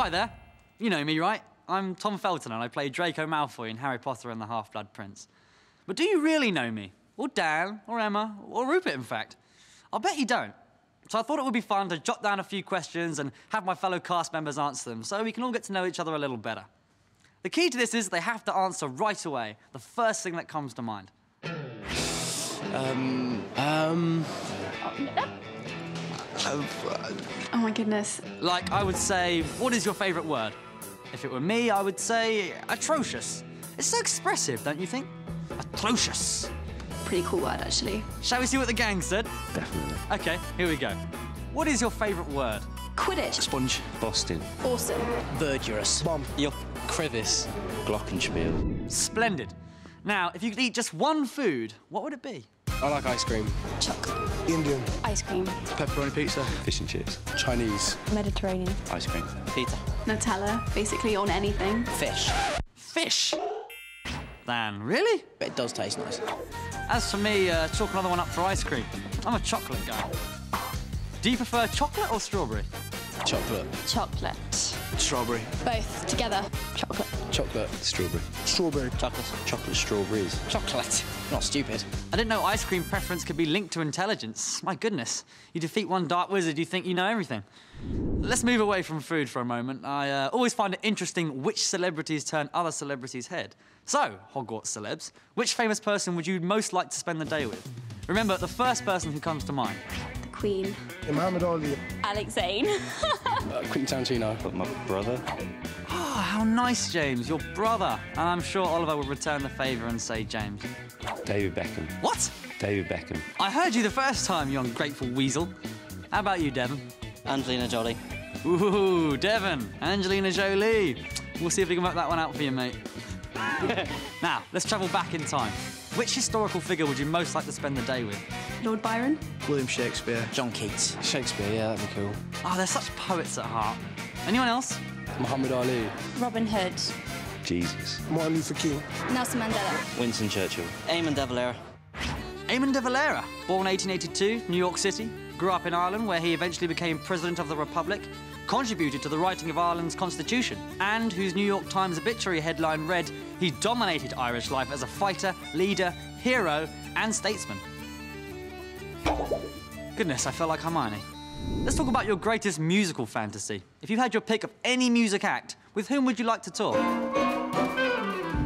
Hi there. You know me, right? I'm Tom Felton and I play Draco Malfoy in Harry Potter and the Half-Blood Prince. But do you really know me? Or Dan, or Emma, or Rupert, in fact? I'll bet you don't. So I thought it would be fun to jot down a few questions and have my fellow cast members answer them so we can all get to know each other a little better. The key to this is they have to answer right away, the first thing that comes to mind. Oh my goodness. Like, I would say, what is your favourite word? If it were me, I would say atrocious. It's so expressive, don't you think? Atrocious. Pretty cool word, actually. Shall we see what the gang said? Definitely. OK, here we go. What is your favourite word? Quidditch. Sponge. Boston. Awesome. Verdurous. Bomb. Yup. Crevice. Glockenspiel. Splendid. Now, if you could eat just one food, what would it be? I like ice cream. Chocolate. Indian. Ice cream. Pepperoni pizza. Fish and chips. Chinese. Mediterranean. Ice cream. Pizza. Nutella, basically on anything. Fish. Fish. Dan, really? But it does taste nice. As for me, chalk another one up for ice cream. I'm a chocolate guy. Do you prefer chocolate or strawberry? Chocolate. Chocolate. Strawberry. Both together. Chocolate. Chocolate. Strawberry. Strawberry. Chocolate. Chocolate strawberries. Chocolate. Not stupid. I didn't know ice cream preference could be linked to intelligence. My goodness. You defeat one dark wizard, you think you know everything. Let's move away from food for a moment. I always find it interesting which celebrities turn other celebrities' head. So, Hogwarts celebs, which famous person would you most like to spend the day with? Remember, the first person who comes to mind. The Queen. Muhammad Ali. Alex Zane. Quentin Tarantino. But my brother. Oh, how nice, James, your brother. And I'm sure Oliver will return the favour and say James. David Beckham. What? David Beckham. I heard you the first time, you ungrateful weasel. How about you, Devon? Angelina Jolie. Ooh, Devon, Angelina Jolie. We'll see if we can work that one out for you, mate. Now, let's travel back in time. Which historical figure would you most like to spend the day with? Lord Byron. William Shakespeare. John Keats. Shakespeare, yeah, that'd be cool. Oh, they're such poets at heart. Anyone else? Muhammad Ali. Robin Hood. Jesus. Martin Luther King. Nelson Mandela. Winston Churchill. Eamon de Valera. Eamon de Valera, born 1882, New York City, grew up in Ireland where he eventually became President of the Republic, contributed to the writing of Ireland's constitution, and whose New York Times obituary headline read, "He dominated Irish life as a fighter, leader, hero, and statesman." Goodness, I felt like Hermione. Let's talk about your greatest musical fantasy. If you had your pick of any music act, with whom would you like to tour?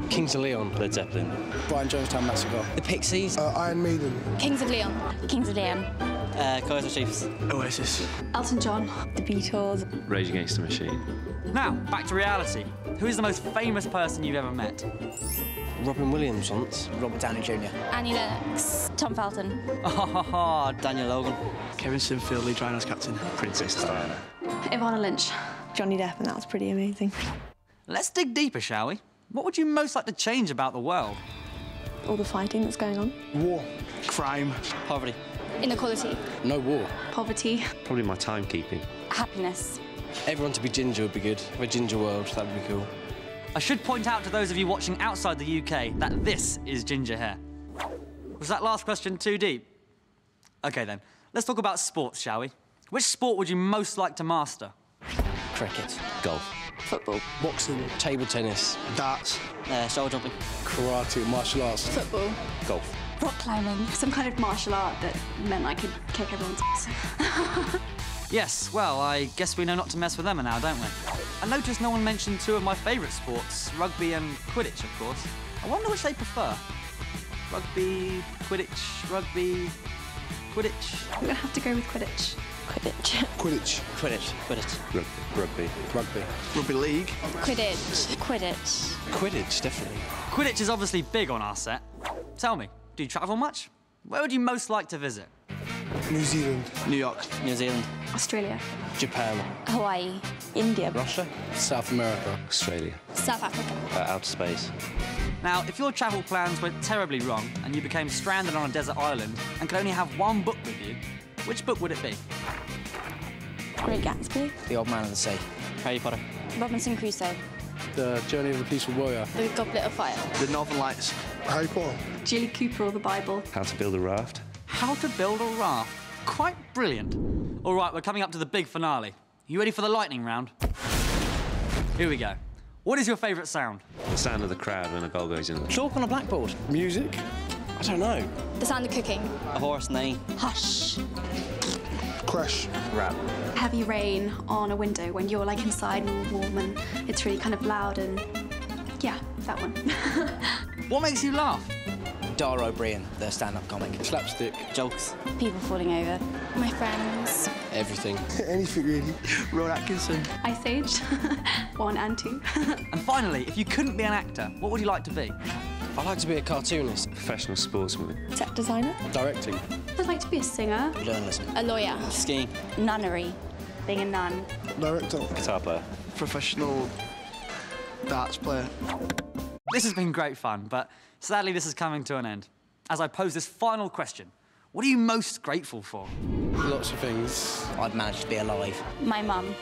Kings of Leon. Led Zeppelin. Brian Jonestown Massacre. The Pixies. Iron Maiden. Kings of Leon. Kings of Leon. Kaiser Chiefs. Oasis. Elton John. The Beatles. Rage Against the Machine. Now, back to reality. Who is the most famous person you've ever met? Robin Williams once. Robert Downey Jr. Annie Lennox. Tom Felton. Oh, Daniel Logan. Kevin Sinfield, Lee Rhino's captain. Princess Diana. Ivana Lynch. Johnny Depp, and that was pretty amazing. let's dig deeper, shall we? What would you most like to change about the world? All the fighting that's going on. War. Crime. Poverty. Inequality. No war. Poverty. Probably my timekeeping. Happiness. Everyone to be ginger would be good. A ginger world, that would be cool. I should point out to those of you watching outside the UK that this is ginger hair. Was that last question too deep? OK then, let's talk about sports, shall we? Which sport would you most like to master? Cricket. Golf. Football. Boxing. Table tennis. Darts. Shoulder jumping. Karate. Martial arts. Football. Golf. Rock climbing. Some kind of martial art that meant I could kick everyone's ass. Yes, well, I guess we know not to mess with Emma now, don't we? I noticed no one mentioned two of my favourite sports, rugby and Quidditch, of course. I wonder which they prefer. Rugby, Quidditch, rugby, Quidditch. I'm gonna have to go with Quidditch. Quidditch. Quidditch. Quidditch. Quidditch. Rugby. Rugby. Rugby league. Quidditch. Quidditch. Quidditch, definitely. Quidditch is obviously big on our set. Tell me, do you travel much? Where would you most like to visit? New Zealand. New York. New Zealand. Australia. Japan. Hawaii. India. Russia. South America. Australia. South Africa. Outer space. Now, if your travel plans went terribly wrong and you became stranded on a desert island and could only have one book with you, which book would it be? Great Gatsby. The Old Man of the Sea. Harry Potter. Robinson Crusoe. The Journey of the Peaceful Warrior. The Goblet of Fire. The Northern Lights. Harry Potter. Julie Cooper or the Bible. How to build a raft. How to build a raft. Quite brilliant. All right, we're coming up to the big finale. You ready for the lightning round? Here we go. What is your favourite sound? The sound of the crowd when a goal goes in. Chalk on a blackboard. Music. I don't know. The sound of cooking. A horse neigh. Hush. Crash. Rap. Heavy rain on a window when you're like inside and all warm and it's really kind of loud and yeah, that one. What makes you laugh? Dar O'Brien, the stand-up comic. Slapstick. Jokes. People falling over. My friends. Everything. Anything really. Ron Atkinson. Ice Age, 1 and 2. And finally, if you couldn't be an actor, what would you like to be? I like to be a cartoonist. Professional sportsman. Set designer. Directing. I'd like to be a singer. Journalist. A lawyer. Skiing. Nunnery. Being a nun. Director. Guitar player. Professional darts player. This has been great fun, but sadly this is coming to an end. As I pose this final question, what are you most grateful for? Lots of things. I'd managed to be alive. My mum.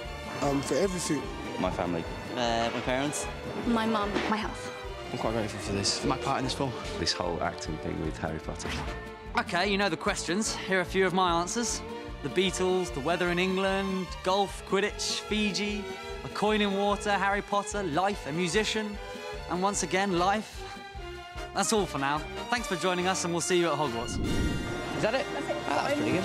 For everything. My family. My parents. My mum. My health. I'm quite grateful for this. My part in this film. This whole acting thing with Harry Potter. Okay, you know the questions. Here are a few of my answers. The Beatles, the weather in England, golf, Quidditch, Fiji, a coin in water, Harry Potter, life, a musician, and once again, life. That's all for now. Thanks for joining us, and we'll see you at Hogwarts. Is that it? That's it. That was pretty good.